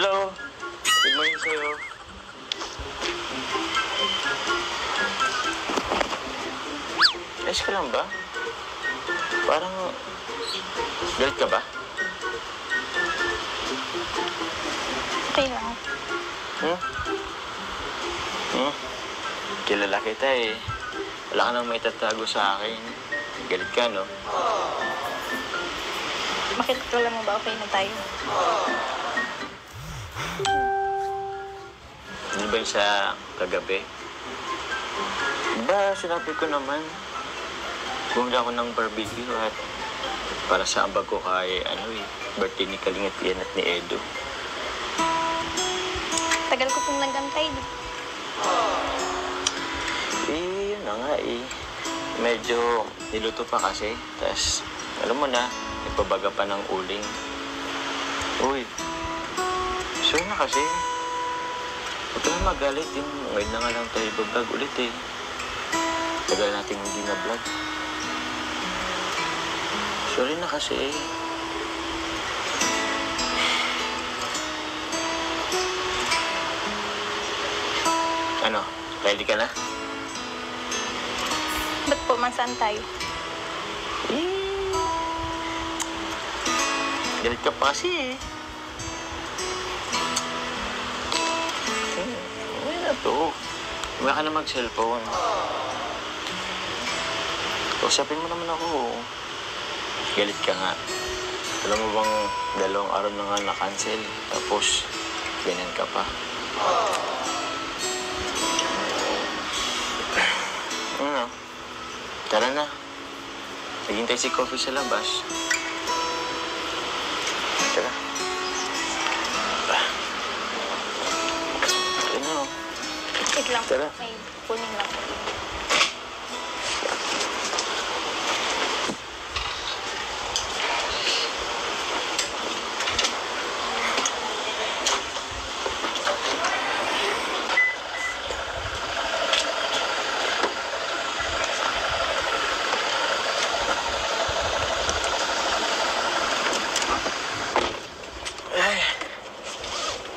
Hello. Good morning sa'yo. Ayos ka lang ba? Parang galit ka ba? Okay lang. Kilala kita eh. Wala ka nang may tatago sa akin. Galit ka, no? Bakit kala mo ba okay na tayo? Hindi ba yung sa kagabi? Diba sinabi ko naman, bumili ako ng barbecue at para sa ambag ko kay, birthday ni Kalingat Ian at ni Edo. Tagal ko pong nagantay, di. Yun na nga eh. Medyo niluto pa kasi. Tapos, alam mo na, ipabaga pa ng uling. Uy, sure na kasi. Huwag ka na magalit din. Ngayon na nga lang tayo ibablog ulit eh. Tagal natin hindi na vlog. Sorry na kasi eh. Ano? Ready ka na? Ba't po, masaan tayo? Galit ka pa kasi eh. Ano na to? Huwag ka na mag-cellphone. Usapin mo naman ako. Galit ka nga. Alam mo bang 2 araw na nga na-cancel. Tapos, ganyan ka pa. Ano? Tara na. Naghintay si Coffee sa labas. Tara. Ano? Wait lang. Tara. May kunin lang.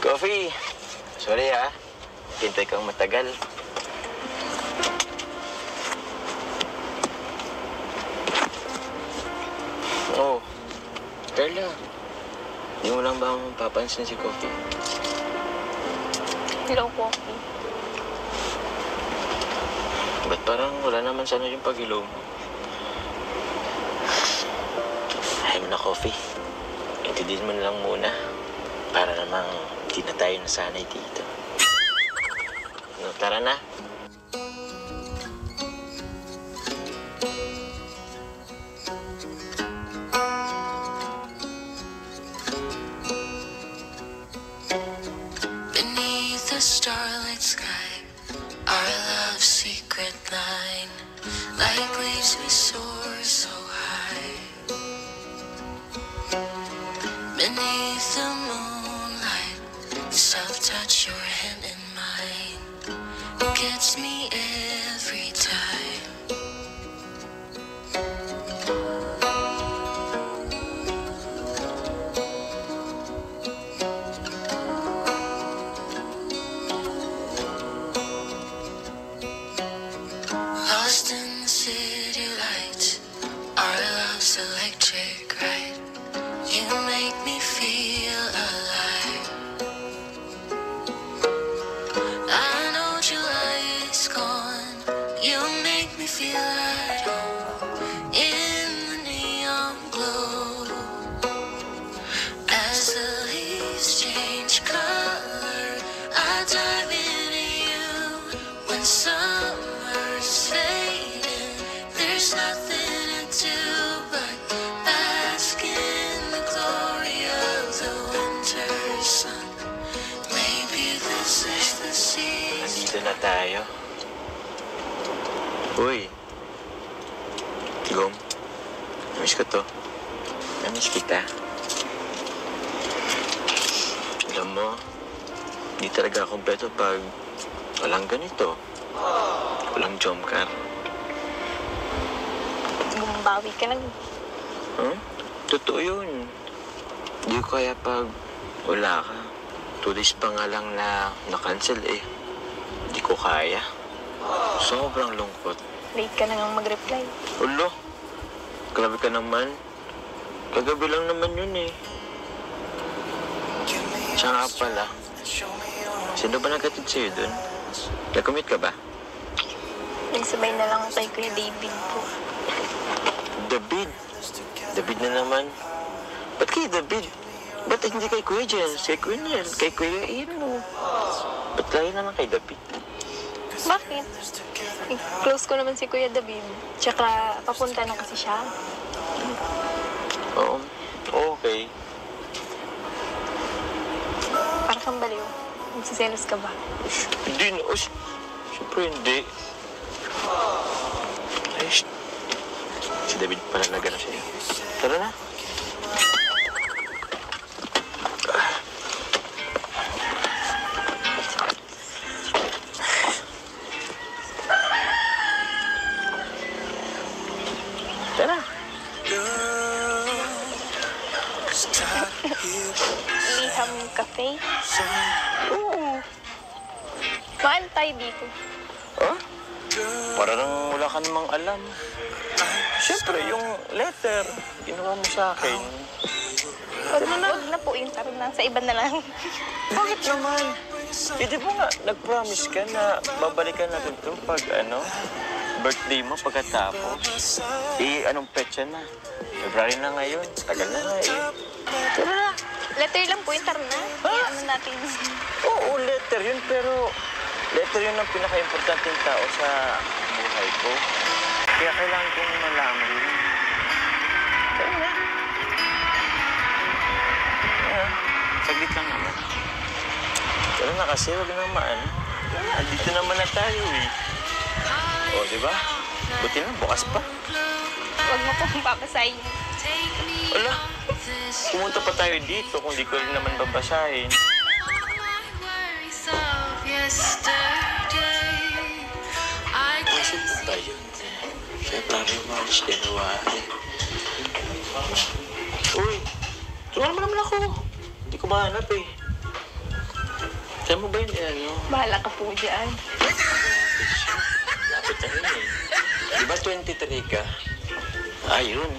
Coffee. Sorry ha. Hintay kang matagal. Oh, Carla. Di mo lang ba akong papansin si Coffee? Hello, Coffee. Ba't parang wala naman sana yung pag-ilaw mo? Ayaw na, Coffee. Intindihin mo na lang muna. Para namang hindi na tayo nasanay dito. No, tara na. Beneath the starlit sky, our love's secret line, like leaves we soar so high. Beneath the moonlight, self-touch your hand in mine gets me every time. Lost in the city lights, our love's electric, right? You make me feel alive. I know July is gone. You make me feel at home in the neon glow. As the leaves change color, I dive into you. When summer's fading, there's nothing to do but bask in the glory of the winter sun. Maybe this is the season. Nandito na tayo. Uy. Gom. Namiss ko to. Namiss kita. Alam mo, di talaga kompleto pag walang ganito. Walang jump car. Bumbawi ka lang. Huh? Totoo yun. Di ko kaya pag wala ka. 2 days pa nga lang na na-cancel eh. Hindi ko kaya. Sobrang lungkot. Late ka na nga mag-reply. Ulo, grabe ka naman. Kagabi lang naman yun eh. Siya nga pala. Sino ba nagatid sa'yo dun? Nag-commute ka ba? Nagsabay na lang kay Kuya David po. David? David na naman. Ba't kay David? Ba't hindi kay Kuya Jens? Kay Kuya Nel? Kay Kuya Ino? Ba't tayo naman kay David? Bakit? Close ko naman si Kuya David. Tsaka papunta na kasi siya. Oo. Okay. Para kang baliw. Magsiselos ka ba? Hindi na. Siyempre hindi. Ay, si David pala nagano siya. Tara na. Tara. Liham Cafe? Oo. Mahal tayo dito. Oh? Para nang wala ka namang alam. Siyempre, yung letter, ginawa mo sa akin. Huwag na po yung taro na. Sa iba na lang. Bakit naman? Eh, di ba nga, nag-promise ka na babalikan natin ito pag, birthday mo pagkatapos. Eh, anong petsa na? February na ngayon. Tagal na nga eh. Tara na. Letter lang po yung taro na. Kaya ano natin. Oo, letter yun, pero letter yun ang pinaka-importanting tao sa buhay ko. Kaya kailangan kong malaman yun. Tara na. Saglit lang naman. Tara na kasi, wag naman. Andito naman na tayo eh. O, di ba? Buti na, bukas pa. Huwag mo pong papasahin. Wala. Pumunta pa tayo dito kung di ko rin naman babasahin. Kasi po ba yun? February, March, January. Uy, tulungan mo naman ako. Hindi ko mahanap eh. Saan mo ba yun Bahala ka po dyan. Lapit na rin eh. Di ba 23 ka? Ayun.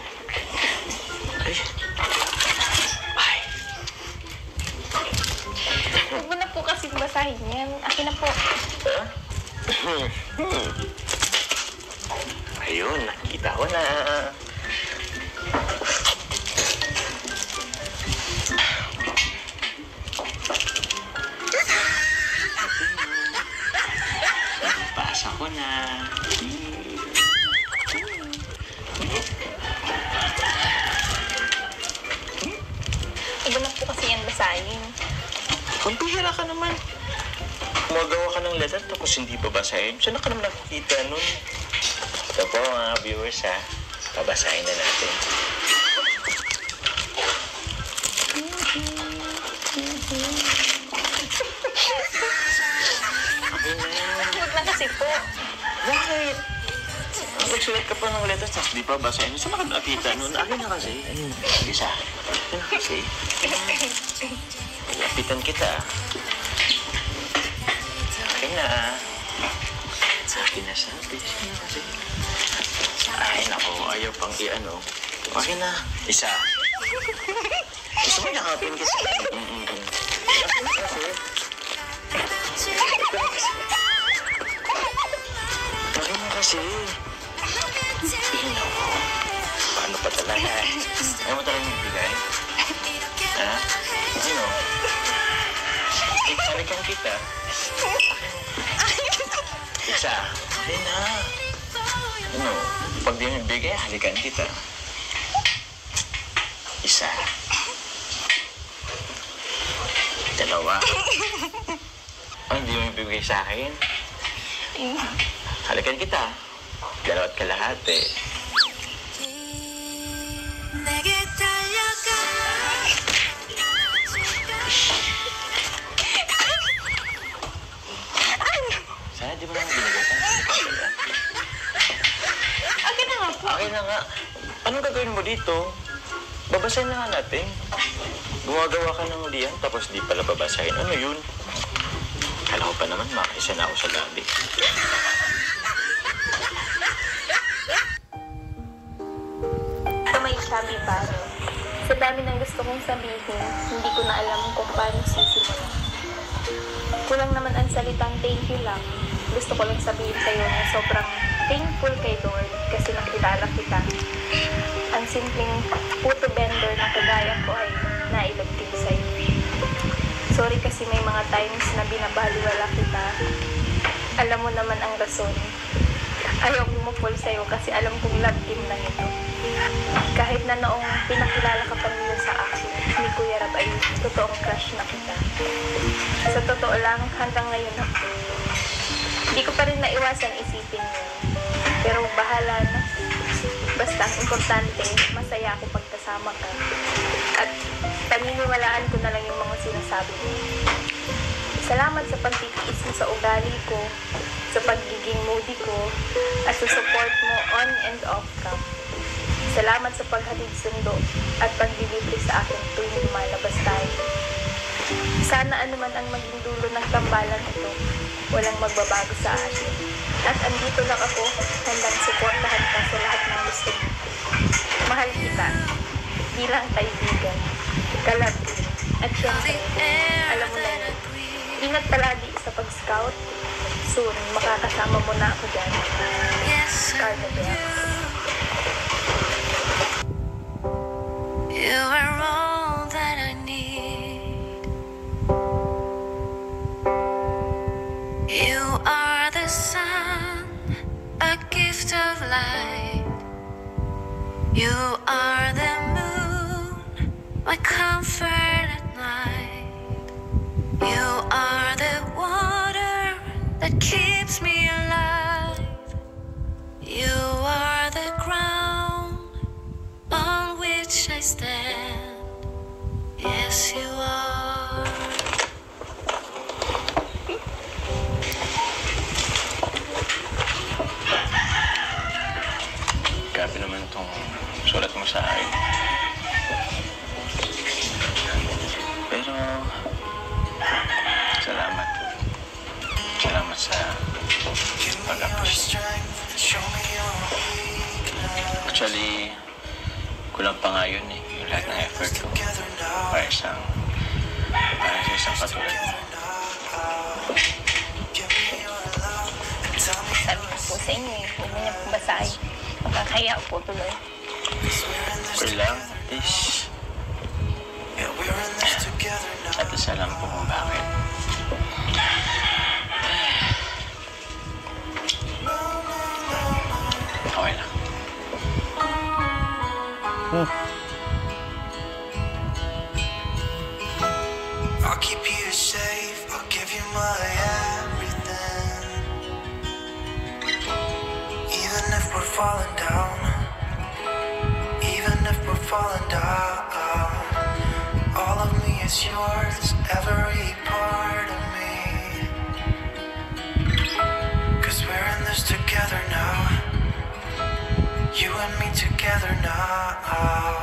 Ay. Ay. Huwag mo na po kasi basahin yan. Akin na po. Ha? Ayun, nakita ko na. Pasa ko na. Iba na po kasi yan basahin. Pampihira ka naman. Gumagawa ka ng letter tapos hindi babasahin. Saan ka naman nakikita nun? Ito po mga viewers ha. Babasahin na natin. Huwag na kasi po. Bakit? Nagsulat ka pa ng letter tapos di pa basahin. Saan ka nakikita nun? Akin na kasi. Isa. Akin na kasi. Lapitan kita. Akin na. Akin na sabi. Akin na kasi. Ay, naku. Ayaw pang i-ano. Akin na. Isa. Gusto mo yakapin kasi. Akin na kasi. Akin na kasi. Paano pa talaga? Ayaw mo talagang magbigay? Ha? Ano? Halikan kita. Isa. Ay na. Ano? Pag di mo bigay, halikan kita. Isa. Dalawa. Ang di mo bigay sa akin? Halikan kita. Dalawat kalahati. Sana di ba naman binigay ka? Akin na nga po. Akin na nga. Anong gagawin mo dito? Babasahin na nga natin. Gumagawa ka ng ulian tapos di pala babasahin. Ano yun? Kala ko pa naman makaisa na ako sa gabi. Ito may sabi pa. Sa dami ng gusto kong sabihin, hindi ko na alam kung paano sisimulan. Kulang naman ang salitang thank you lang. Gusto ko lang sabihin sa'yo na sobrang thankful kay Lord kasi nakilala kita. Ang simpleng puto vendor na kagaya ko ay nailagting sa'yo. Sorry kasi may mga times na binabaliwala kita. Alam mo naman ang rason. Ayaw bumupol sa'yo kasi alam kong love team lang ito. Kahit na noong pinakilala ka pa nila sa akin, ni Kuya Rab ay totoong crush na kita. Sa totoo lang, hanggang ngayon ako. Hindi ko pa rin naiwasan isipin yun. Pero bahala na. Basta ang importante, masaya ako pagkasama ka. At paniniwalaan ko na lang yung mga sinasabi mo. Salamat sa pagtitiis mo sa ugali ko, sa pagiging moody ko, at sa support mo on and off camp. Salamat sa paghatid sundo at paglilibre sa akin tuwing lumalabas tayo. Sana anuman ang maging dulo ng tambalan ito, walang magbabago sa akin. At andito lang ako, handang suportahan ka sa lahat ng gusto mo. Mahal kita, bilang kaibigan, kalabin, at syempre, alam mo na yun. Ingat palagi sa pag-scout. Soon, makakasama mo na ako dyan. Carla Bells. You are all that I need. You are the sun, a gift of light. You are the moon, my comfort at night. You are the water that keeps me alive. You are the ground on which I stand. Yes, you are. Grabe naman tong sulat mo sa akin. Pero, salamat. Salamat sa pag-appreciate. Actually, kulang pa nga yun eh. Yung lahat ng effort ko. Para sa isang katulad mo. Sabi ko po sa inyo eh, huwag mo niya po basahin. Makakaya po tuloy. Okay lang, at least. At least alam ko kung bakit. Okay lang. I'll keep you safe, I'll give you my everything. Even if we're falling down, even if we're falling down, all of me is yours, every part of me. 'Cause we're in this together now, you and me together now.